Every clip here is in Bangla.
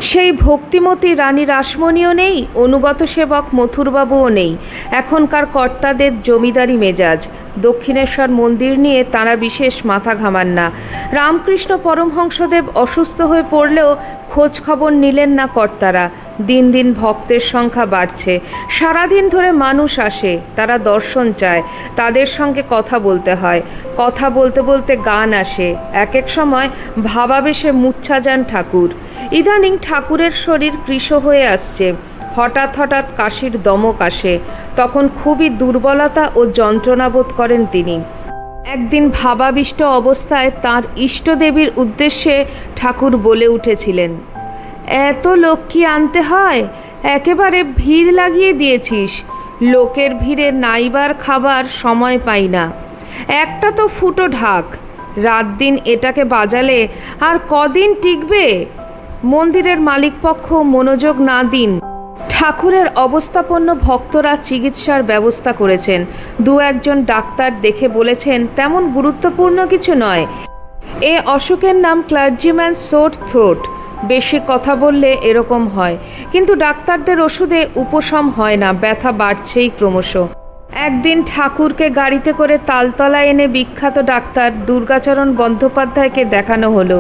সেই ভক্তিমতী রানী রাসমণিও নেই, অনুগত সেবক মথুরবাবুও নেই। এখনকার কর্তাদের জমিদারি মেজাজ। দক্ষিণেশ্বর মন্দির নিয়ে তাঁরা বিশেষ মাথা ঘামান না। রামকৃষ্ণ পরমহংসদেব অসুস্থ হয়ে পড়লেও খোঁজ খবর নিলেন না কর্তারা। দিন দিন ভক্তের সংখ্যা বাড়ছে। সারাদিন ধরে মানুষ আসে, তারা দর্শন চায়, তাদের সঙ্গে কথা বলতে হয়। কথা বলতে বলতে গান আসে। এক এক সময় ভাবাবেশে মূর্ছা যান ঠাকুর। ইদানিং ঠাকুরের শরীর কৃশ হয়ে আসছে। হঠাৎ হঠাৎ কাশির দমক আসে। তখন খুবই দুর্বলতা ও যন্ত্রণা বোধ করেন তিনি। একদিন ভাবাবিষ্ট অবস্থায় তাঁর ইষ্টদেবীর উদ্দেশ্যে ঠাকুর বলে উঠেছিলেন, এত লোক কি আনতে হয়? একেবারে ভিড় লাগিয়ে দিয়েছিস। লোকের ভিড়ে নাইবার খাবার সময় পাই না। একটা তো ফুটো ঢাক। রাত দিন এটাকে বাজালে আর কদিন টিকবে? মন্দিরের মালিকপক্ষ মনোযোগ না দিন। ঠাকুরের অবস্থাপন্ন ভক্তরা চিকিৎসার ব্যবস্থা করেছেন। দু একজন ডাক্তার দেখে বলেছেন তেমন গুরুত্বপূর্ণ কিছু নয়। এ অসুখের নাম ক্লার্জিম্যান সোর থ্রোট। বেশি কথা বললে এরকম হয়, কিন্তু ডাক্তারদের ওষুধে উপশম হয় না, ব্যথা বাড়ছেই ক্রমশ। একদিন ঠাকুরকে গাড়িতে করে তালতলা এনে বিখ্যাত ডাক্তার দুর্গাচরণ বন্দ্যোপাধ্যায়কে দেখানো হলো।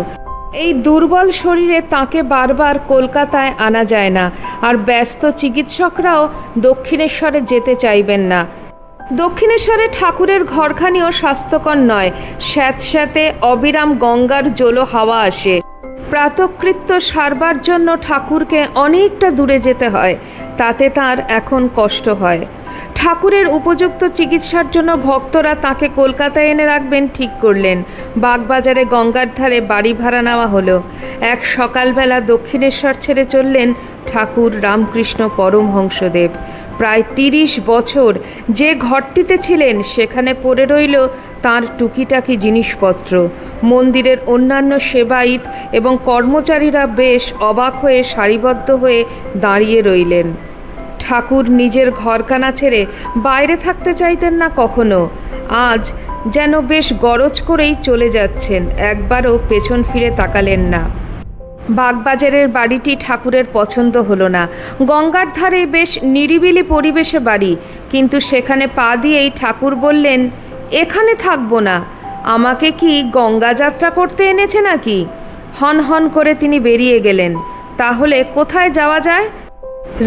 এই দুর্বল শরীরে তাকে বারবার কলকাতায় আনা যায় না, আর ব্যস্ত চিকিৎসকরাও দক্ষিণেশ্বরে যেতে চাইবেন না। দক্ষিণেশ্বরে ঠাকুরের ঘরখানিও স্বাস্থ্যকর নয়। স্যাঁতস্যাঁতে অবিরাম গঙ্গার জলো হাওয়া আসে। প্রাতকৃত্য সারবার জন্য ঠাকুরকে অনেকটা দূরে যেতে হয়। তাতে তার এখন কষ্ট হয়। ঠাকুরের উপযুক্ত চিকিৎসার জন্য ভক্তরা তাকে কলকাতায় এনে রাখবেন ঠিক করলেন। বাগবাজারে গঙ্গার ধারে বাড়ি ভাড়া নেওয়া হলো। এক সকালবেলা দক্ষিণেশ্বর ছেড়ে চললেন ঠাকুর রামকৃষ্ণ পরমহংসদেব। প্রায় 30 বছর যে ঘরটিতে ছিলেন সেখানে পড়ে রইল তাঁর টুকিটাকি জিনিসপত্র। মন্দিরের অন্যান্য সেবায়িত এবং কর্মচারীরা বেশ অবাক হয়ে সারিবদ্ধ হয়ে দাঁড়িয়ে রইলেন। ঠাকুর নিজের ঘরখানা ছেড়ে বাইরে থাকতে চাইতেন না কখনো। আজ যেন বেশ গরজ করেই চলে যাচ্ছেন, একবারও পেছন ফিরে তাকালেন না। বাগবাজারের বাড়িটি ঠাকুরের পছন্দ হলো না। গঙ্গার ধারে বেশ নিরিবিলি পরিবেশে বাড়ি, কিন্তু সেখানে পা দিয়েই ঠাকুর বললেন, এখানে থাকবো না। আমাকে কি গঙ্গা যাত্রা করতে এনেছে নাকি? হন হন করে তিনি বেরিয়ে গেলেন। তাহলে কোথায় যাওয়া যায়?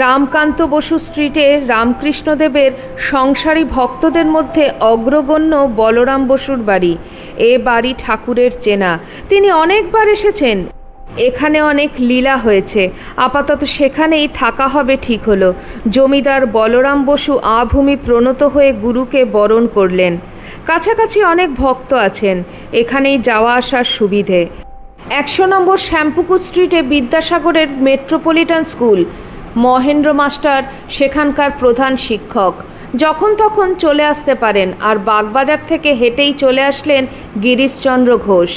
রামকান্ত বসু স্ট্রিটে রামকৃষ্ণদেবের সংসারী ভক্তদের মধ্যে অগ্রগণ্য বলরাম বসুর বাড়ি। এ বাড়ি ঠাকুরের চেনা, তিনি অনেকবার এসেছেন। এখানে অনেক লীলা হয়েছে। আপাতত সেখানেই থাকা হবে ঠিক হলো। জমিদার বলরাম বসু আভূমি প্রণত হয়ে গুরুকে বরণ করলেন। কাছাকাছি অনেক ভক্ত আছেন, এখানেই যাওয়া আসার সুবিধে। 100 নম্বর শ্যামপুকুর স্ট্রিটে বিদ্যাসাগরের মেট্রোপলিটন স্কুল। মহেন্দ্র মাস্টার সেখানকার প্রধান শিক্ষক। যখন তখন চলে আসতে পারেন। আর বাগবাজার থেকে হেঁটেই চলে আসলেন গিরিশচন্দ্র ঘোষ।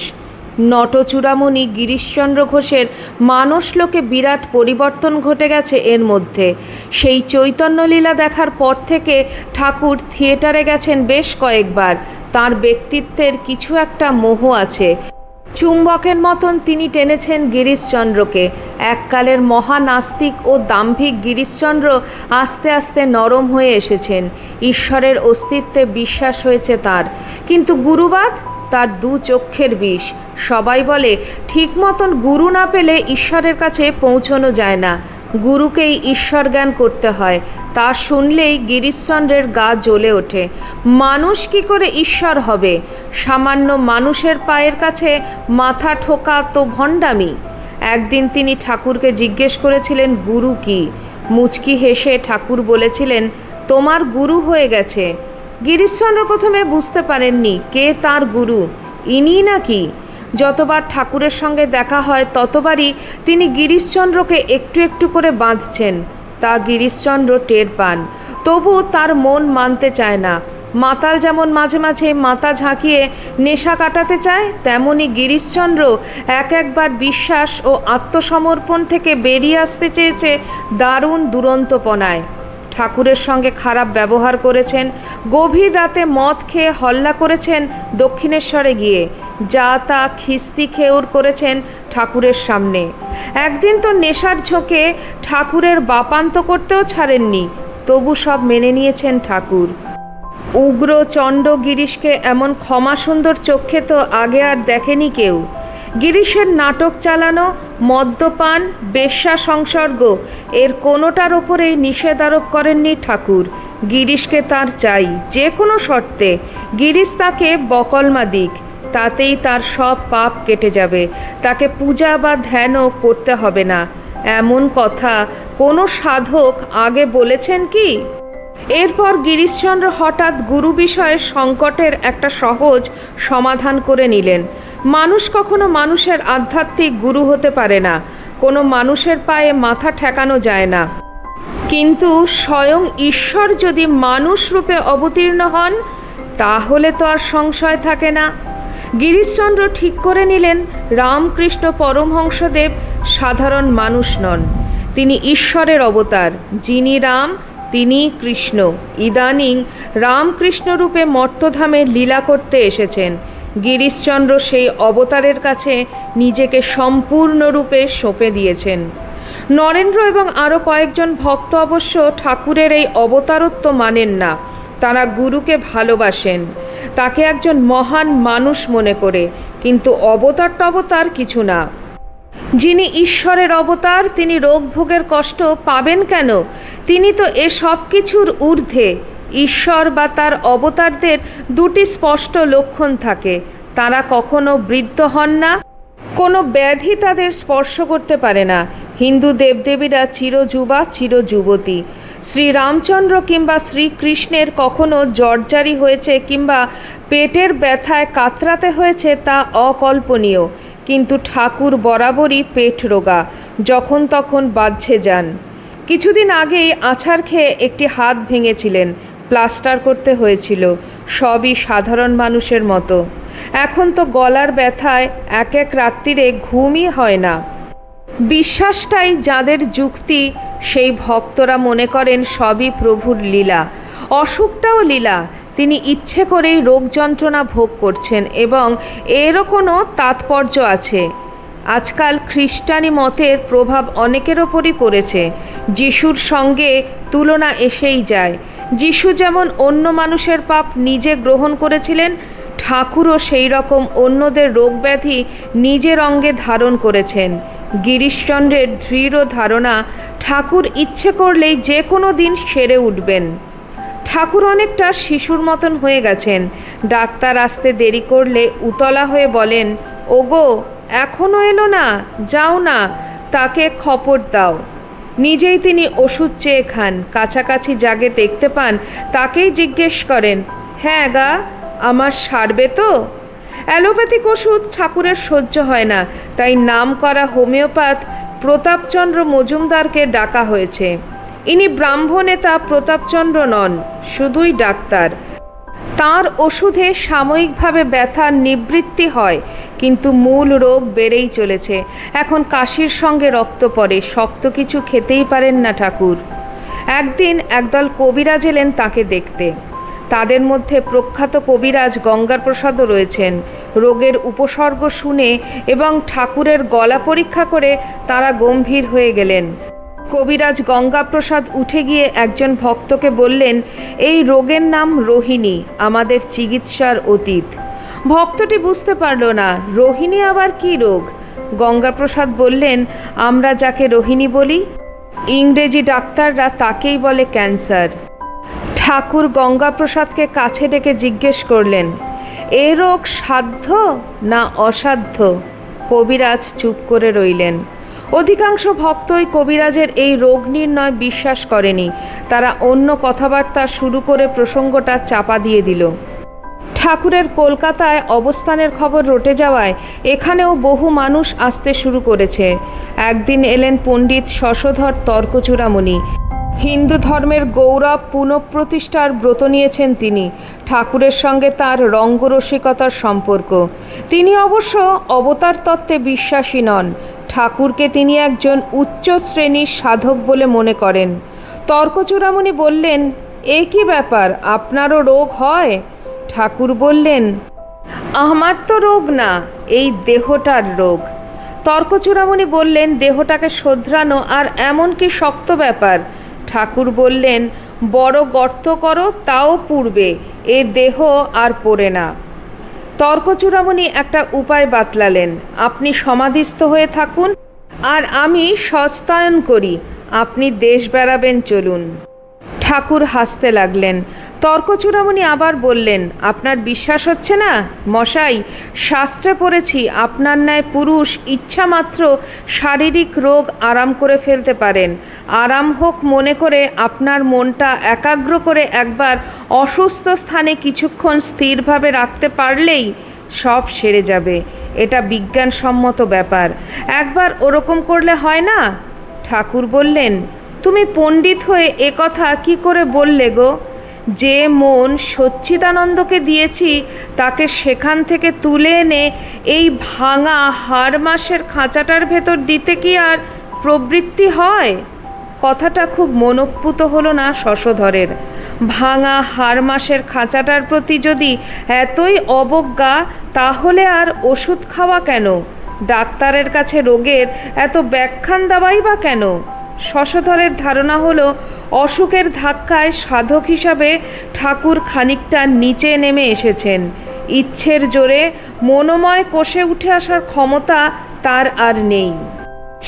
নটচূড়ামণি গিরিশচন্দ্র ঘোষের মানসলোকে বিরাট পরিবর্তন ঘটে গেছে এর মধ্যে। সেই চৈতন্যলীলা দেখার পর থেকে ঠাকুর থিয়েটারে গেছেন বেশ কয়েকবার। তার ব্যক্তিত্বের কিছু একটা মোহ আছে। চুম্বকের মতন তিনি টেনেছেন গিরিশচন্দ্রকে। এককালের মহানাস্তিক ও দাম্ভিক গিরিশচন্দ্র আস্তে আস্তে নরম হয়ে এসেছেন। ঈশ্বরের অস্তিত্বে বিশ্বাস হয়েছে তার, কিন্তু গুরুবাদ তার দু চক্ষের বিষ। সবাই বলে ঠিক মতন গুরু না পেলে ঈশ্বরের কাছে পৌঁছানো যায় না, গুরুকেই ঈশ্বর জ্ঞান করতে হয়। তা শুনলেই গিরিশচন্দ্রের গা জ্বলে ওঠে। মানুষ কি করে ঈশ্বর হবে? সামান্য মানুষের পায়ের কাছে মাথা ঠোকা তো ভণ্ডামি। একদিন তিনি ঠাকুরকে জিজ্ঞেস করেছিলেন গুরু কি। মুচকি হেসে ঠাকুর বলেছিলেন, তোমার গুরু হয়ে গেছে। গিরিশচন্দ্র প্রথমে বুঝতে পারেননি কে তার গুরু, ইনি নাকি। যতবার ঠাকুরের সঙ্গে দেখা হয় ততবারই তিনি গিরিশচন্দ্রকে একটু একটু করে বাঁধছেন। তা গিরিশচন্দ্র টের পান, তবু তার মন মানতে চায় না। মাতাল যেমন মাঝে মাঝে মাথা ঝাঁকিয়ে নেশা কাটাতে চায়, তেমনি গিরিশচন্দ্র একবার বিশ্বাস ও আত্মসমর্পণ থেকে বেরিয়ে আসতে চেয়েছে দারুণ দুরন্তপনায়। ঠাকুরের সঙ্গে খারাপ ব্যবহার করেছেন, গভীর রাতে মদ খেয়ে হল্লা করেছেন দক্ষিণেশ্বরে গিয়ে, যা তা খিস্তি খেউর করেছেন ঠাকুরের সামনে। একদিন তো নেশার ঝোঁকে ঠাকুরের বাপান্ত করতেও ছাড়েননি, তবু সব মেনে নিয়েছেন ঠাকুর। উগ্র চণ্ড গিরিশকে এমন ক্ষমা সুন্দর চক্ষে তো আগে আর দেখেনি কেউ। গিরিশের নাটক চালানো, মদ্যপান, বেশ্যা সংসর্গ এর কোনোটার ওপরেই নিষেধ আরোপ করেননি ঠাকুর। গিরিশকে তার চাই, যে কোনো শর্তে গিরিশ তাকে বকলমা দিক, তাতেই তার সব পাপ কেটে যাবে, তাকে পূজা বা ধ্যানও করতে হবে না। এমন কথা কোনো সাধক আগে বলেছেন কি? এরপর গিরিশচন্দ্র হঠাৎ গুরু বিষয়ে সংকটের একটা সহজ সমাধান করে নিলেন। মানুষ কখনো মানুষের আধ্যাত্মিক গুরু হতে পারে না, কোনো মানুষের পায়ে মাথা ঠেকানো যায় না, কিন্তু স্বয়ং ঈশ্বর যদি মানুষ রূপে অবতীর্ণ হন তাহলে তো আর সংশয় থাকে না। গিরিশচন্দ্র ঠিক করে নিলেন রামকৃষ্ণ পরমহংসদেব সাধারণ মানুষ নন, তিনি ঈশ্বরের অবতার। যিনি রাম তিনি কৃষ্ণ, ইদানিং রামকৃষ্ণ রূপে মর্তধামে লীলা করতে এসেছেন। গিরিশচন্দ্র সেই অবতারের কাছে নিজেকে সম্পূর্ণরূপে সঁপে দিয়েছেন। নরেন্দ্র এবং আরও কয়েকজন ভক্ত অবশ্য ঠাকুরের এই অবতারত্ব মানেন না, তারা গুরুকে ভালোবাসেন, তাকে একজন মহান মানুষ মনে করে, কিন্তু অবতার টবতার কিছু না। যিনি ঈশ্বরের অবতার তিনি রোগ ভোগের কষ্ট পাবেন কেন? তিনি তো এ সব কিছুর ঊর্ধ্বে। ঈশ্বর বা তার অবতারদের দুটি স্পষ্ট লক্ষণ থাকে, তারা কখনো বৃদ্ধ হন না, কোনো ব্যাধি তাদের স্পর্শ করতে পারে না। হিন্দু দেবদেবীরা চিরযুবা চিরযুবতী। শ্রীরামচন্দ্র কিংবা শ্রীকৃষ্ণের কখনো জর্জারি হয়েছে কিংবা পেটের ব্যথায় কাতরাতে হয়েছে তা অকল্পনীয়, কিন্তু ঠাকুর বরাবরই পেট রোগা, যখন তখন বাহ্যে যান। কিছুদিন আগেই আছাড় খেয়ে একটি হাত ভেঙেছিলেন, প্লাস্টার করতে হয়েছিল, সবই সাধারণ মানুষের মতো। এখন তো গলার ব্যথায় এক এক রাত্রিরে ঘুমই হয় না। বিশ্বাসটাই যাদের যুক্তি, সেই ভক্তরা মনে করেন সবই প্রভুর লীলা, অসুখটাও লীলা। তিনি ইচ্ছে করেই রোগ যন্ত্রণা ভোগ করছেন এবং এরও কোনো তাৎপর্য আছে। আজকাল খ্রিস্টানি মতের প্রভাব অনেকের ওপরই পড়েছে। যিশুর সঙ্গে তুলনা এসেই যায়। যিশু যেমন অন্য মানুষের পাপ নিজে গ্রহণ করেছিলেন, ঠাকুরও সেই রকম অন্যদের রোগ ব্যাধি নিজের অঙ্গে ধারণ করেছেন। গিরিশচন্দ্রের দৃঢ় ধারণা ঠাকুর ইচ্ছে করলেই যে কোনো দিন সেরে উঠবেন। ঠাকুর অনেকটা শিশুর মতন হয়ে গেছেন। ডাক্তার আসতে দেরি করলে উতলা হয়ে বলেন, ওগো এখনও এলো না, যাও না, তাকে খবর দাও। নিজেই তিনি ওষুধ চেয়ে খান, কাছাকাছি যাকে দেখতে পান তাকেই জিজ্ঞেস করেন, হ্যাঁ গা আমার সারবে তো? অ্যালোপ্যাথিক ওষুধ ঠাকুরের সহ্য হয় না, তাই নাম করা হোমিওপ্যাথ প্রতাপচন্দ্র মজুমদারকে ডাকা হয়েছে। ইনি ব্রাহ্মণেতা প্রতাপচন্দ্র নন, শুধুই ডাক্তার। তার ওষুধে সাময়িকভাবে ব্যথার নিবৃত্তি হয়, কিন্তু মূল রোগ বেড়েই চলেছে। এখন কাশির সঙ্গে রক্ত পড়ে, শক্ত কিছু খেতেই পারেন না ঠাকুর। একদিন একদল কবিরাজ এলেন তাকে দেখতে। তাদের মধ্যে প্রখ্যাত কবিরাজ গঙ্গাপ্রসাদও রয়েছেন। রোগের উপসর্গ শুনে এবং ঠাকুরের গলা পরীক্ষা করে তারা গম্ভীর হয়ে গেলেন। কবিরাজ গঙ্গাপ্রসাদ উঠে গিয়ে একজন ভক্তকে বললেন, এই রোগের নাম রোহিণী, আমাদের চিকিৎসার অতীত। ভক্তটি বুঝতে পারল না, রোহিণী আবার কী রোগ? গঙ্গাপ্রসাদ বললেন, আমরা যাকে রোহিণী বলি, ইংরেজি ডাক্তাররা তাকেই বলে ক্যান্সার। ঠাকুর গঙ্গাপ্রসাদকে কাছে ডেকে জিজ্ঞেস করলেন, এ রোগ সাধ্য না অসাধ্য? কবিরাজ চুপ করে রইলেন। অধিকাংশ ভক্তই কবিরাজের এই রোগ নির্ণয় বিশ্বাস করেনি। তারা অন্য কথাবার্তা শুরু করে প্রসঙ্গটা চাপা দিয়ে দিল। ঠাকুরের কলকাতায় অবস্থানের খবর রটে যাওয়ায় এখানেও বহু মানুষ আসতে শুরু করেছে। একদিন এলেন পণ্ডিত শশধর তর্কচূড়ামণি। হিন্দু ধর্মের গৌরব পুনঃপ্রতিষ্ঠার ব্রত নিয়েছেন তিনি। ঠাকুরের সঙ্গে তার রঙ্গরসিকতার সম্পর্ক। তিনি অবশ্য অবতার তত্ত্বে বিশ্বাসী নন। ঠাকুরকে তিনি একজন উচ্চ শ্রেণীর সাধক বলে মনে করেন। তর্কচূড়ামণি বললেন, এ কি ব্যাপার, আপনারও রোগ হয়? ঠাকুর বললেন, আমার তো রোগ না, এই দেহটার রোগ। তর্কচূড়ামণি বললেন, দেহটাকে শোধরানো আর এমন কি শক্ত ব্যাপার? ঠাকুর বললেন, বড় গর্ত করো তাও পুড়বে, এ দেহ আর পড়ে না। তর্কচূড়ামণি একটা উপায় বাতলালেন, আপনি সমাধিস্থ হয়ে থাকুন আর আমি সস্তায়ন করি, আপনি দেশ বেড়াবেন, চলুন। ঠাকুর হাসতে লাগলেন। তর্কচূড়ামণি আবার বললেন, আপনার বিশ্বাস হচ্ছে না মশাই? শাস্ত্রে পড়েছি আপনার ন্যায় পুরুষ ইচ্ছামাত্র শারীরিক রোগ আরাম করে ফেলতে পারেন। আরাম হোক মনে করে আপনার মনটা একাগ্র করে একবার অসুস্থ স্থানে কিছুক্ষণ স্থিরভাবে রাখতে পারলেই সব সেরে যাবে। এটা বিজ্ঞানসম্মত ব্যাপার। একবার ওরকম করলে হয় না? ঠাকুর বললেন, তুমি পণ্ডিত হয়ে এ কথা কি করে বললে গো? যে মন সচ্চিদানন্দকে দিয়েছি তাকে সেখান থেকে তুলে এনে এই ভাঙা হাড়মাসের খাঁচাটার ভেতর দিতে কি আর প্রবৃত্তি হয়? কথাটা খুব মনোপ্পুত হলো না শশধরের। ভাঙা হাড়মাসের খাঁচাটার প্রতি যদি এতই অবজ্ঞা, তাহলে আর ওষুধ খাওয়া কেন? ডাক্তারের কাছে রোগের এত ব্যাখ্যান দেওয়াই বা কেন? শশধরের ধারণা হলো অসুখের ধাক্কায় সাধক হিসাবে ঠাকুর খানিকটা নিচে নেমে এসেছেন। ইচ্ছের জোরে মনোময় কোষে উঠে আসার ক্ষমতা তার আর নেই।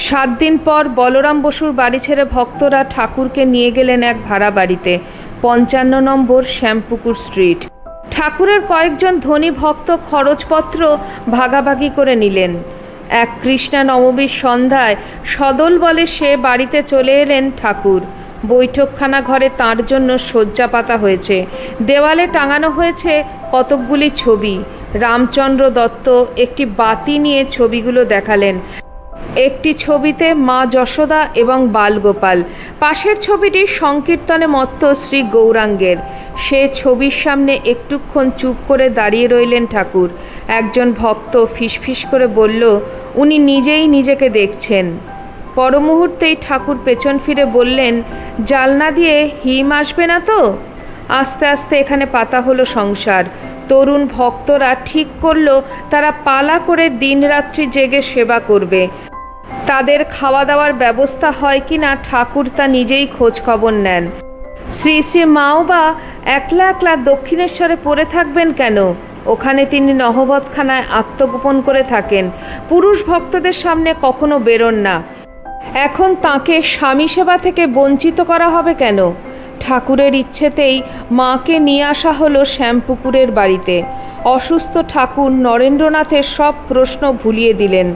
7 দিন পর বলরাম বসুর বাড়ি ছেড়ে ভক্তরা ঠাকুরকে নিয়ে গেলেন এক ভাড়া বাড়িতে, 55 নম্বর শ্যামপুকুর স্ট্রিট। ঠাকুরের কয়েকজন ধনী ভক্ত খরচপত্র ভাগাভাগি করে নিলেন। এক কৃষ্ণা নবমীর সন্ধ্যায় সদল বলে সে বাড়িতে চলে এলেন ঠাকুর। বৈঠকখানা ঘরে তাঁর জন্য শয্যা পাতা হয়েছে, দেওয়ালে টাঙানো হয়েছে কতকগুলি ছবি। রামচন্দ্র দত্ত একটি বাতি নিয়ে ছবিগুলো দেখালেন। একটি ছবিতে মা যশোদা এবং বালগোপাল, পাশের ছবিটি সংকীর্তনে মত্ত শ্রী গৌরাঙ্গের। সে ছবির সামনে একটুক্ষণ চুপ করে দাঁড়িয়ে রইলেন ঠাকুর। একজন ভক্ত ফিসফিস করে বলল, উনি নিজেই নিজেকে দেখছেন। পরমুহূর্তেই ঠাকুর পেছন ফিরে বললেন, জালনা দিয়ে হিম আসবে না তো? আস্তে আস্তে এখানে পাতা হলো সংসার। তরুণ ভক্তরা ঠিক করলো তারা পালা করে দিনরাত্রি জেগে সেবা করবে। তাদের খাওয়া দাওয়ার ব্যবস্থা হয় কি না ঠাকুর তা নিজেই খোঁজ খবর নেন। শ্রী শ্রী মাও বা একলা একলা দক্ষিণেশ্বরে পড়ে থাকবেন কেন? ওখানে তিনি নহবতখানায় আত্মগোপন করে থাকেন, পুরুষ ভক্তদের সামনে কখনো বেরোন না। এখন তাকে স্বামী সেবা থেকে বঞ্চিত করা হবে কেন? ঠাকুরের ইচ্ছেতেই মাকে নিয়ে আসা হলো শ্যামপুকুরের বাড়িতে। অসুস্থ ঠাকুর নরেন্দ্রনাথের সব প্রশ্ন ভুলিয়ে দিলেন।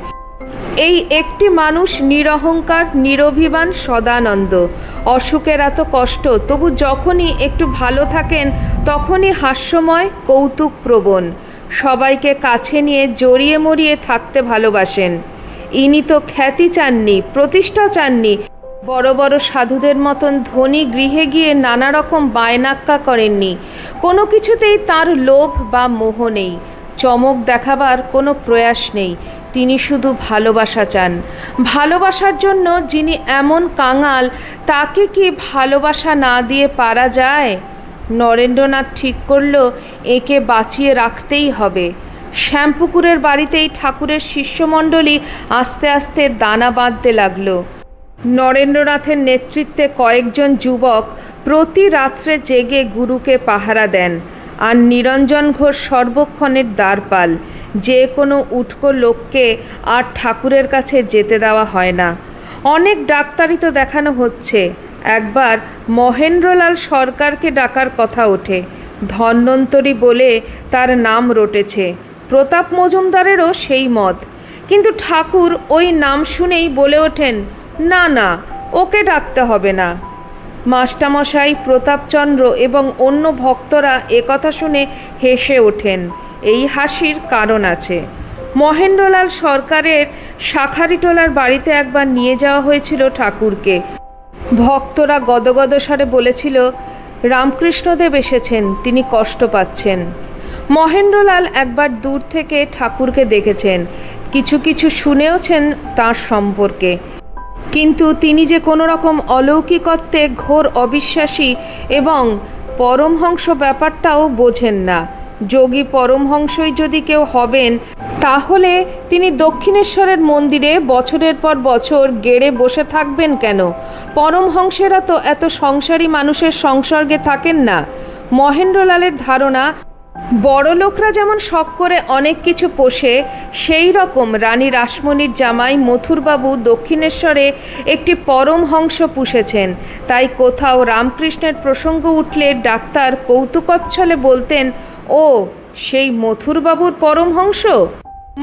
এই একটি মানুষ নিরহংকার, নিরভিমান, সদানন্দ। অসুখের এত কষ্ট, তবু যখনই একটু ভালো থাকেন তখনই হাস্যময়, কৌতুকপ্রবণ, সবাইকে কাছে নিয়ে জড়িয়ে মরিয়ে থাকতে ভালোবাসেন। ইনি তো খ্যাতি চাননি, প্রতিষ্ঠা চাননি, বড় বড় সাধুদের মতন ধনী গৃহে গিয়ে নানা রকম বায়নাক্কা করেননি। কোনো কিছুতেই তার লোভ বা মোহ নেই, চমক দেখাবার কোনো প্রয়াস নেই। তিনি শুধু ভালোবাসা চান। ভালোবাসার জন্য যিনি এমন কাঙাল, তাকে কি ভালোবাসা না দিয়ে পারা যায়? নরেন্দ্রনাথ ঠিক করল একে বাঁচিয়ে রাখতেই হবে। শ্যামপুকুরের বাড়িতেই ঠাকুরের শিষ্যমণ্ডলী আস্তে আস্তে দানা বাঁধতে লাগলো। নরেন্দ্রনাথের নেতৃত্বে কয়েকজন যুবক প্রতি রাত্রে জেগে গুরুকে পাহারা দেন, আর নিরঞ্জন ঘোষ সর্বক্ষণের দ্বারপাল। যে কোনো উটকো লোককে আর ঠাকুরের কাছে যেতে দেওয়া হয় না। অনেক ডাক্তারি তো দেখানো হচ্ছে। একবার মহেন্দ্রলাল সরকারকে ডাকার কথা ওঠে, ধন্বন্তরী বলে তার নাম রটেছে। প্রতাপ মজুমদারেরও সেই মত, কিন্তু ঠাকুর ওই নাম শুনেই বলে ওঠেন, না না, ওকে ডাকতে হবে না। মাস্টারমশাই, প্রতাপচন্দ্র এবং অন্য ভক্তরা একথা শুনে হেসে ওঠেন। এই হাসির কারণ আছে। মহেন্দ্রলাল সরকারের শাখারিটোলার বাড়িতে একবার নিয়ে যাওয়া হয়েছিল ঠাকুরকে। ভক্তরা গদগদ স্বরে বলেছিল, রামকৃষ্ণদেব এসেছেন, তিনি কষ্ট পাচ্ছেন। মহেন্দ্রলাল একবার দূর থেকে ঠাকুরকে দেখেছেন, কিছু কিছু শুনেওছেন তাঁর সম্পর্কে। কিন্তু তিনি যে কোনো রকম অলৌকিকত্বে ঘোর অবিশ্বাসী এবং পরমহংস ব্যাপারটাও বোঝেন না। যোগী পরমহংসই যদি কেউ হবেন, তাহলে তিনি দক্ষিণেশ্বরের মন্দিরে বছরের পর বছর গেড়ে বসে থাকবেন কেন? পরমহংসেরা তো এত সংসারী মানুষের সংসর্গে থাকেন না। মহেন্দ্রলালের ধারণা, বড়লোকরা যেমন শখ করে অনেক কিছু পোষে, সেই রকম রানী রাসমণির জামাই মথুরবাবু দক্ষিণেশ্বরে একটি পরমহংস পুষেছেন। তাই কোথাও রামকৃষ্ণের প্রসঙ্গ উঠলে ডাক্তার কৌতুকচ্ছলে বলতেন, ও সেই মথুরবাবুর পরমহংস।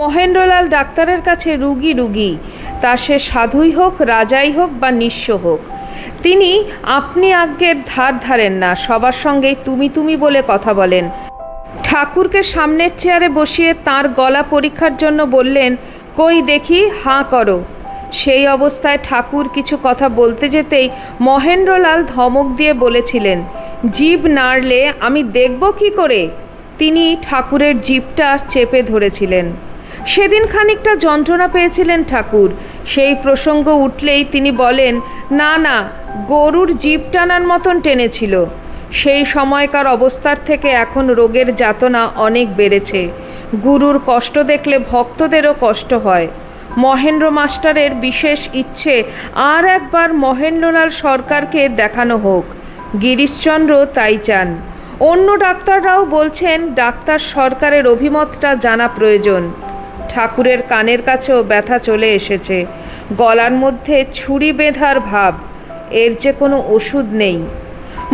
মহেন্দ্রলাল ডাক্তারের কাছে রুগী, তা সে সাধুই হোক, রাজাই হোক বা নিঃস্ব হোক। তিনি আপনি আজ্ঞের ধার ধারেন না, সবার সঙ্গেই তুমি বলে কথা বলেন। ঠাকুরকে সামনের চেয়ারে বসিয়ে তার গলা পরীক্ষার জন্য বললেন, কই দেখি, হাঁ করো। সেই অবস্থায় ঠাকুর কিছু কথা বলতে যেতেই মহেন্দ্রলাল ধমক দিয়ে বলেছিলেন, জিভ নাড়লে আমি দেখব কি করে? তিনি ঠাকুরের জিভটা চেপে ধরেছিলেন। সেদিন খানিকটা যন্ত্রণা পেয়েছিলেন ঠাকুর। সেই প্রসঙ্গ উঠলেই তিনি বলেন, না, গরুর জিভ টানার মতন টেনেছিল। সেই সময়কার অবস্থার থেকে এখন রোগের যাতনা অনেক বেড়েছে। গুরুর কষ্ট দেখলে ভক্তদেরও কষ্ট হয়। মহেন্দ্র মাস্টারের বিশেষ ইচ্ছে আর একবার মহেন্দ্রলাল সরকারকে দেখানো হোক। গিরিশচন্দ্র তাই চান। অন্য ডাক্তাররাও বলছেন ডাক্তার সরকারের অভিমতটা জানা প্রয়োজন। ঠাকুরের কানের কাছেও ব্যথা চলে এসেছে, গলার মধ্যে ছুরি বেঁধার ভাব। এর যে কোনো ওষুধ নেই।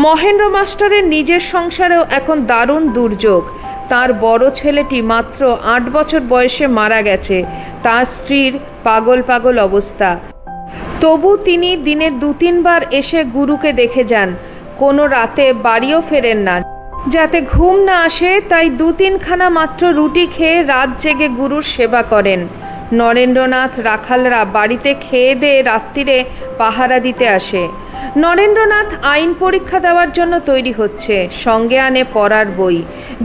মহেন্দ্র মাস্টারের নিজের সংসারেও এখন দারুণ দুর্যোগ। তার বড় ছেলেটি মাত্র 8 বছর বয়সে মারা গেছে। তার স্ত্রীর পাগল অবস্থা। তবু তিনি দিনে 2-3 বার এসে গুরুকে দেখে যান। কোনো রাতে বাড়িও ফেরেন না, যাতে ঘুম না আসে। তাই 2-3 খানা মাত্র রুটি খেয়ে রাত জেগে গুরুর সেবা করেন। নরেন্দ্রনাথ রাখালরা বাড়িতে খেয়ে দিয়ে রাত্রিরে পাহারা দিতে আসে। নরেন্দ্রনাথ আইন পরীক্ষা দেওয়ার জন্য তৈরি হচ্ছে, সঙ্গে আনে পড়ার বই।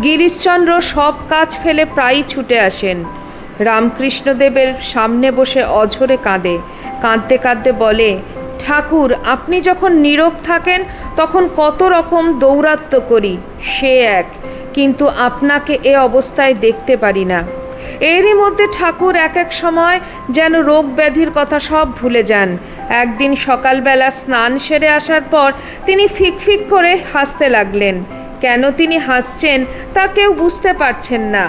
গিরিশচন্দ্র সব কাজ ফেলে প্রায়ই ছুটে আসেন। রামকৃষ্ণদেবের সামনে বসে অঝরে কাঁদতে বলে, ঠাকুর, আপনি যখন নীরব থাকেন তখন কত রকম দৌরাত্ম্য করি, সে এক, কিন্তু আপনাকে এ অবস্থায় দেখতে পারি না। এরই মধ্যে ঠাকুর এক সময় যেন রোগ ব্যাধির কথা সব ভুলে যান। একদিন সকালবেলা স্নান সেরে আসার পর তিনি ফিক করে হাসতে লাগলেন। কেন তিনি হাসছেন তা কেউ বুঝতে পারছেন না।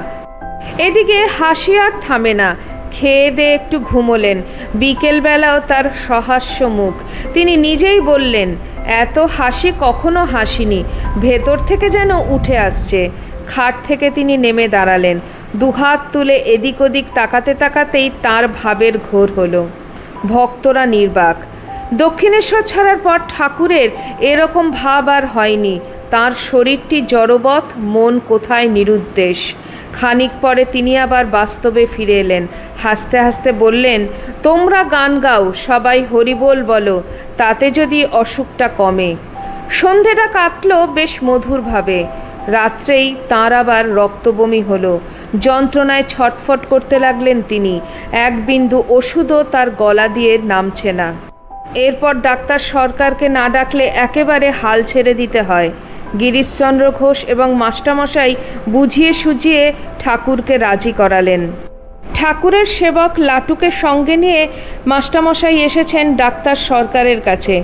এদিকে হাসি আর থামে না। খেয়ে দিয়ে একটু ঘুমোলেন। বিকেলবেলাও তার সহাস্য মুখ। তিনি নিজেই বললেন, এত হাসি কখনো হাসিনি, ভেতর থেকে যেন উঠে আসছে। খাট থেকে তিনি নেমে দাঁড়ালেন। দুহাত তুলে এদিক ওদিক তাকাতেই তার ভাবের ঘোর হলো। ভক্তরা নির্বাক। দক্ষিণেশ্বর ছাড়ার পর ঠাকুরের এরকম ভাব আর হয়নি। তার শরীরটি জড়বৎ, মন কোথায় নিরুদ্দেশ। খানিক পরে তিনি আবার বাস্তবে ফিরে এলেন। হাসতে বললেন, তোমরা গান গাও, সবাই হরিবোল বলো, তাতে যদি অসুখটা কমে। সন্ধেটা কাটল বেশ মধুরভাবে। রাত্রেই তাঁর আবার রক্তবমি হলো। যন্ত্রণায় ছটফট করতে লাগলেন তিনি। এক বিন্দু ওষুধও তার গলা দিয়ে নামছে না। এরপর ডাক্তার সরকারকে না ডাকলে একেবারে হাল ছেড়ে দিতে হয়। গিরিশচন্দ্র ঘোষ এবং মাস্টারমশাই বুঝিয়ে সুঝিয়ে ঠাকুরকে রাজি করালেন। ঠাকুরের সেবক লাটুকে সঙ্গে নিয়ে মাস্টারমশাই এসেছেন ডাক্তার সরকারের কাছে।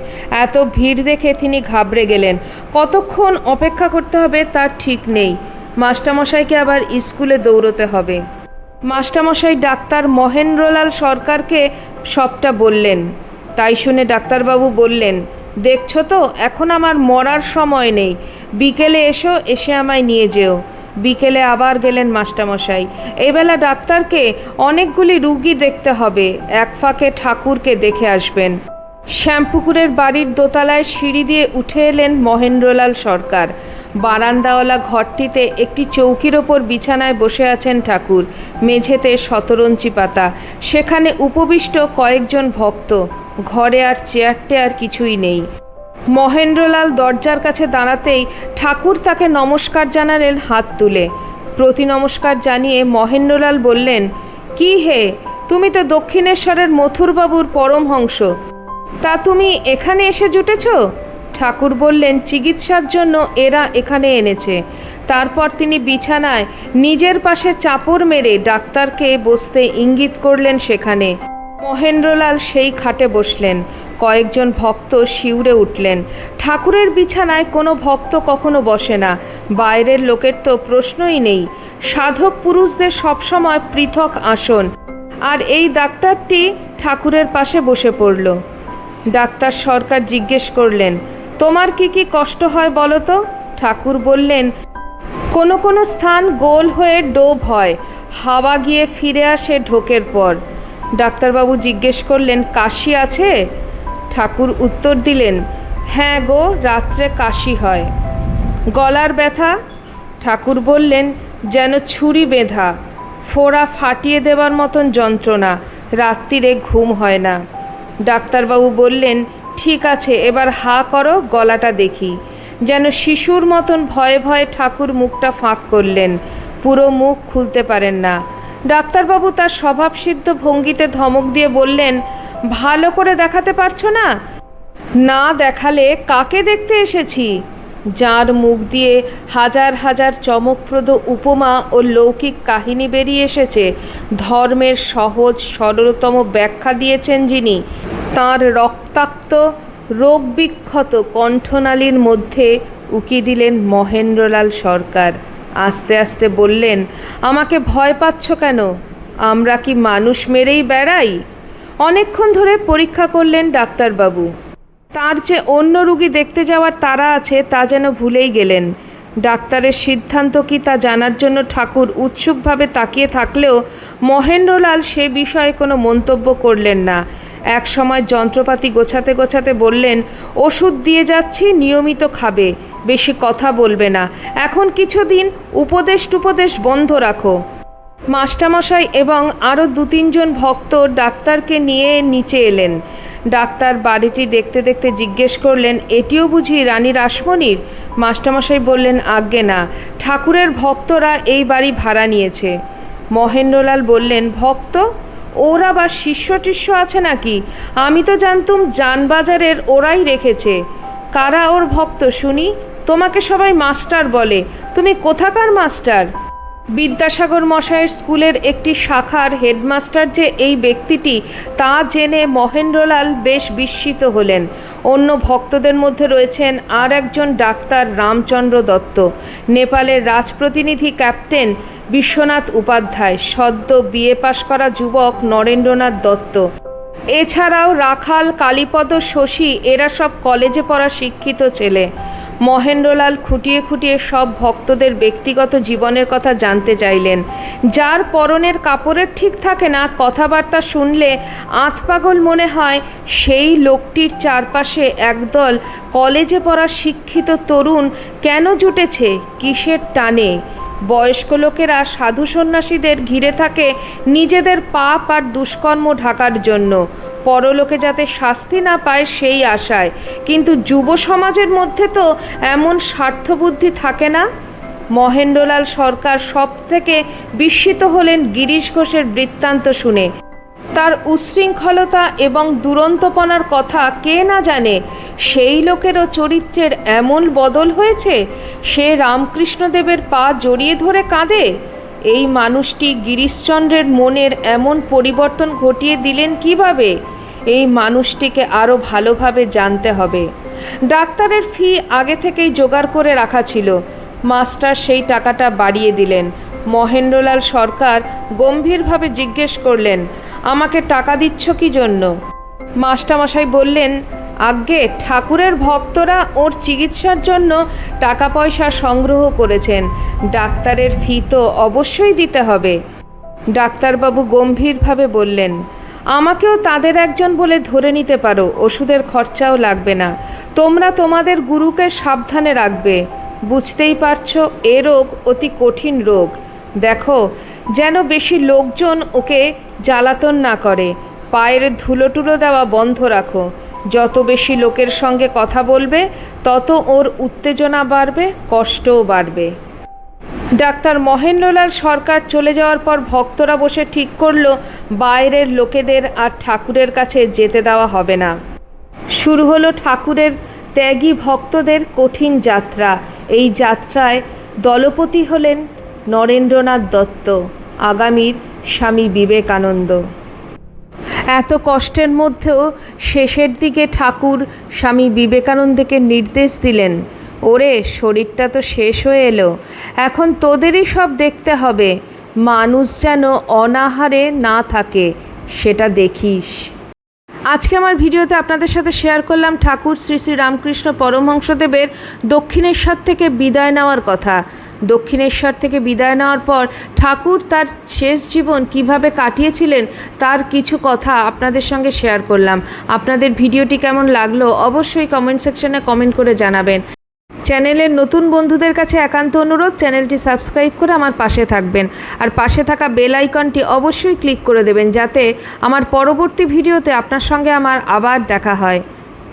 এত ভিড় দেখে তিনি ঘাবড়ে গেলেন। কতক্ষণ অপেক্ষা করতে হবে তার ঠিক নেই। মাস্টারমশাইকে আবার স্কুলে দৌড়তে হবে। মাস্টারমশাই ডাক্তার মহেন্দ্রলাল সরকারকে সবটা বললেন। তাই শুনে ডাক্তারবাবু বললেন, দেখছো তো, এখন আমার মরার সময় নেই, বিকেলে এসে আমায় নিয়ে যেও। বিকেলে আবার গেলেন মাস্টারমশাই। এবেলা ডাক্তারকে অনেকগুলি রুগী দেখতে হবে, এক ফাঁকে ঠাকুরকে দেখে আসবেন। শ্যামপুকুরের বাড়ির দোতলায় সিঁড়ি দিয়ে উঠে এলেন মহেন্দ্রলাল সরকার। বারান্দাওয়ালা ঘরটিতে একটি চৌকির ওপর বিছানায় বসে আছেন ঠাকুর। মেঝেতে শতরঞ্চি পাতা, সেখানে উপবিষ্ট কয়েকজন ভক্ত। ঘরে আর চেয়ার কিছুই নেই। মহেন্দ্রলাল দরজার কাছে দাঁড়াতেই ঠাকুর তাকে নমস্কার জানালেন হাত তুলে। প্রতি নমস্কার জানিয়ে মহেন্দ্রলাল বললেন, কি হে, তুমি তো দক্ষিণেশ্বরের মথুরবাবুর পরমহংস, তা তুমি এখানে এসে জুটেছ? ঠাকুর বললেন, চিকিৎসার জন্য এরা এখানে এনেছে। তারপর তিনি বিছানায় নিজের পাশে চাপড় মেরে ডাক্তারকে বসতে ইঙ্গিত করলেন। সেখানে মহেন্দ্রলাল সেই খাটে বসলেন। কয়েকজন ভক্ত শিউরে উঠলেন। ঠাকুরের বিছানায় কোনো ভক্ত কখনো বসে না, বাইরের লোকের তো প্রশ্নই নেই। সাধক পুরুষদের সবসময় পৃথক আসন, আর এই ডাক্তারটি ঠাকুরের পাশে বসে পড়ল। ডাক্তার সরকার জিজ্ঞেস করলেন, তোমার কি কি কষ্ট হয় বলো তো? ঠাকুর বললেন, কোনো কোনো স্থান গোল হয়ে ডোব হয়, হাওয়া গিয়ে ফিরে আসে ঢোকের পর। ডাক্তারবাবু জিজ্ঞেস করলেন, কাশি আছে? ঠাকুর উত্তর দিলেন, হ্যাঁ গো, রাত্রে কাশি হয়। গলার ব্যথা? ঠাকুর বললেন, যেন ছুরি বেঁধা, ফোড়া ফাটিয়ে দেবার মতন যন্ত্রণা, রাত্রিরে ঘুম হয় না। ডাক্তারবাবু বললেন, ঠিক আছে, এবার হা করো, গলাটা দেখি। যেন শিশুর মতন ভয়ে ভয়ে ঠাকুর মুখটা ফাঁক করলেন, পুরো মুখ খুলতে পারেন না। ডাক্তারবাবু তার স্বভাবসিদ্ধ ভঙ্গিতে ধমক দিয়ে বললেন, ভালো করে দেখাতে পারছো না? না দেখালে কাকে দেখতে এসেছি? যার মুখ দিয়ে হাজার হাজার চমকপ্রদ উপমা ও লৌকিক কাহিনী বেরিয়ে এসেছে, ধর্মের সহজ সরলতম ব্যাখ্যা দিয়েছেন যিনি, তাঁর রক্তাক্ত রোগবিক্ষত কণ্ঠনালীর মধ্যে উকি দিলেন মহেন্দ্রলাল সরকার। আস্তে আস্তে বললেন, আমাকে ভয় পাচ্ছ কেন? আমরা কি মানুষ মেরেই বেড়াই? অনেকক্ষণ ধরে পরীক্ষা করলেন ডাক্তারবাবু। তার যে অন্য রুগী দেখতে যাওয়ার তাড়া আছে তা যেন ভুলেই গেলেন। ডাক্তারের সিদ্ধান্ত কি তা জানার জন্য ঠাকুর উৎসুকভাবে তাকিয়ে থাকলেও মহেন্দ্রলাল সে বিষয়ে কোনো মন্তব্য করলেন না। এক সময় যন্ত্রপাতি গোছাতে গোছাতে বললেন, ওষুধ দিয়ে যাচ্ছি, নিয়মিত খাবে, বেশি কথা বলবে না, এখন কিছুদিন উপদেশ বন্ধ রাখো। মাস্টারমশাই এবং আরও 2-3 জন ভক্ত ডাক্তারকে নিয়ে নিচে এলেন। ডাক্তার বাড়িটি দেখতে দেখতে জিজ্ঞেস করলেন, এটিও বুঝি রানী রাসমণির? মাস্টারমশাই বললেন, আজ্ঞে না, ঠাকুরের ভক্তরা এই বাড়ি ভাড়া নিয়েছে। মহেন্দ্রলাল বললেন, ভক্ত? ওর আবার শিষ্য টিষ্য আছে নাকি? আমি তো জানতুম জানবাজারের ওরাই রেখেছে। কারা ওর ভক্ত শুনি? তোমাকে সবাই মাস্টার বলে, তুমি কোথাকার মাস্টার? বিদ্যাসাগর মশাইয়ের স্কুলের একটি শাখার হেডমাস্টার যে এই ব্যক্তিটি, তা জেনে মহেন্দ্রলাল বেশ বিস্মিত হলেন। অন্য ভক্তদের মধ্যে রয়েছেন আর একজন ডাক্তার রামচন্দ্র দত্ত, নেপালের রাজপ্রতিনিধি ক্যাপ্টেন বিশ্বনাথ উপাধ্যায়, সদ্য বিএ পাশ করা যুবক নরেন্দ্রনাথ দত্ত, এছাড়াও রাখাল, কালীপদ, শশী, এরা সব কলেজে পড়া শিক্ষিত ছেলে। মহেন্দ্রলাল খুঁটিয়ে খুঁটিয়ে সব ভক্তদের ব্যক্তিগত জীবনের কথা জানতে চাইলেন। যার পরনের কাপড়ের ঠিক থাকে না, কথাবার্তা শুনলে আধপাগল মনে হয়, সেই লোকটির চারপাশে একদল কলেজে পড়া শিক্ষিত তরুণ কেন জুটেছে, কিসের টানে? বয়স্ক লোকেরা সাধু সন্ন্যাসীদের ঘিরে থাকে নিজেদের পাপ আর দুষ্কর্ম ঢাকার জন্য, পরলোকে যাতে শাস্তি না পায় সেই আশায়। কিন্তু যুব সমাজের মধ্যে তো এমন স্বার্থবুদ্ধি থাকে না। মহেন্দ্রলাল সরকার সব থেকে বিস্মিত হলেন গিরিশ ঘোষের বৃত্তান্ত শুনে। তার উচ্ছৃঙ্খলতা এবং দুরন্তপনার কথা কে না জানে? সেই লোকেরও চরিত্রের এমন বদল হয়েছে, সে রামকৃষ্ণদেবের পা জড়িয়ে ধরে কাঁদে। এই মানুষটি গিরিশচন্দ্রের মনের এমন পরিবর্তন ঘটিয়ে দিলেন কিভাবে? এই মানুষটিকে আরও ভালোভাবে জানতে হবে। ডাক্তারের ফি আগে থেকেই জোগাড় করে রাখা ছিল। মাস্টার সেই টাকাটা বাড়িয়ে দিলেন। মহেন্দ্রলাল সরকার গম্ভীরভাবে জিজ্ঞেস করলেন, আমাকে টাকা দিচ্ছ কি জন্য? মাস্টারমশাই বললেন, আজ্ঞে, ঠাকুরের ভক্তরা ওর চিকিৎসার জন্য টাকা পয়সা সংগ্রহ করেছেন, ডাক্তারের ফি তো অবশ্যই দিতে হবে। ডাক্তারবাবু গম্ভীরভাবে বললেন, আমাকেও তাদের একজন বলে ধরে নিতে পারো, ওষুধের খরচাও লাগবে না। তোমরা তোমাদের গুরুকে সাবধানে রাখবে। বুঝতেই পারছো, এ রোগ অতি কঠিন রোগ। দেখো যেন বেশি লোকজন ওকে জ্বালাতন না করে। পায়ের ধুলো টুলো দেওয়া বন্ধ রাখো। যত বেশি লোকের সঙ্গে কথা বলবে তত ওর উত্তেজনা বাড়বে, কষ্টও বাড়বে। ডাক্তার মহেন্দ্রলাল সরকার চলে যাওয়ার পর ভক্তরা বসে ঠিক করলো বাইরের লোকেদের আর ঠাকুরের কাছে যেতে দেওয়া হবে না। শুরু হলো ঠাকুরের ত্যাগী ভক্তদের কঠিন যাত্রা। এই যাত্রায় দলপতি হলেন নরেন্দ্রনাথ দত্ত, আগামীর স্বামী বিবেকানন্দ। এত কষ্টের মধ্যেও শেষের দিকে ঠাকুর স্বামী বিবেকানন্দকে নির্দেশ দিলেন, ওরে শরীরটা তো শেষ হয়ে এলো, এখন তোদেরই সব দেখতে হবে, মানুষ যেন অনাহারে না থাকে সেটা দেখিস। আজকে আমার ভিডিওতে আপনাদের সাথে শেয়ার করলাম ঠাকুর শ্রী শ্রী রামকৃষ্ণ পরমহংসদেবের দক্ষিণেশ্বর থেকে বিদায় নেওয়ার কথা। দক্ষিণেশ্বর থেকে বিদায় নেওয়ার পর ঠাকুর তার শেষ জীবন কিভাবে কাটিয়েছিলেন তার কিছু কথা আপনাদের সঙ্গে শেয়ার করলাম। আপনাদের ভিডিওটি কেমন লাগলো অবশ্যই কমেন্ট সেকশনে কমেন্ট করে জানাবেন। চ্যানেলের নতুন বন্ধুদের কাছে একান্ত অনুরোধ, চ্যানেলটি সাবস্ক্রাইব করে আমার পাশে থাকবেন, আর পাশে থাকা বেল আইকনটি অবশ্যই ক্লিক করে দেবেন যাতে আমার পরবর্তী ভিডিওতে আপনার সঙ্গে আমার আবার দেখা হয়।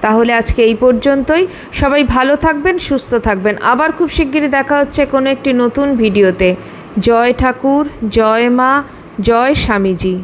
তাহলে আজকে এই পর্যন্তই। সবাই ভালো থাকবেন, সুস্থ থাকবেন। আবার খুব শিগগিরই দেখা হচ্ছে কোনো একটি নতুন ভিডিওতে। জয় ঠাকুর, জয় মা, জয় স্বামীজি।